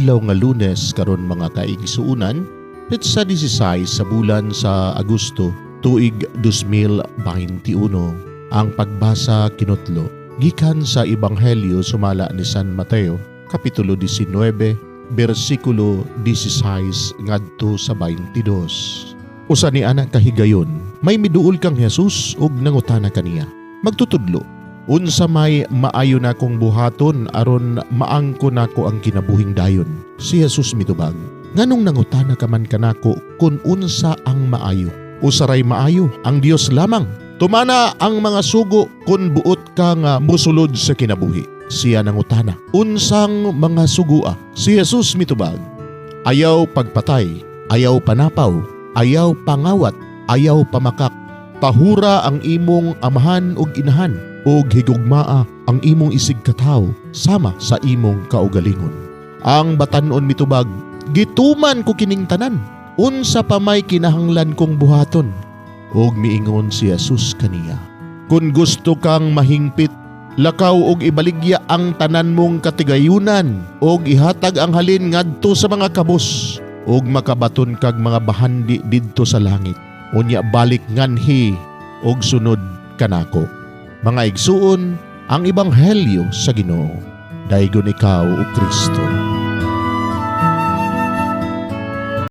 Adlaw nga Lunes karon mga kaigsuunan, petsa 16 sa bulan sa Agosto, tuig 2021. Ang pagbasa kinutlo gikan sa Ebanghelyo sumala ni San Mateo, kapitulo 19, bersikulo 16 ngadto sa 22. Usa ni anak kahigayon, may miduol kang Jesus ug nangutana kaniya, magtutudlo, unsa may maayo na kong buhaton aron maangko nako ang kinabuhing dayon? Si Jesus mitubag, nganong nangutana ka man kanako kun unsa ang maayo? Usaray maayo ang Dios lamang. Tumana ang mga sugo kun buot ka nga mosulod sa kinabuhi. Siya nangutana, unsang mga sugua? Si Jesus mitubag, ayaw pagpatay, ayaw panapaw, ayaw pangawat, ayaw pamakak, pahura ang imong amahan ug inahan, ug higugmaa ang imong isig katawo sama sa imong kaugalingon. Ang batan-on mitubag, gituman ko kining tanan, unsa pa may kinahanglan kong buhaton? Ug miingon si Jesus kaniya, kun gusto kang mahingpit, lakaw og ibaligya ang tanan mong katigayunan og ihatag ang halin ngadto sa mga kabus ug makabaton kag mga bahandi didto sa langit. Unya balik nganhi og sunod kanako. Mga igsuon, ang Ebanghelyo sa Ginoo. Daygon ikaw o Kristo.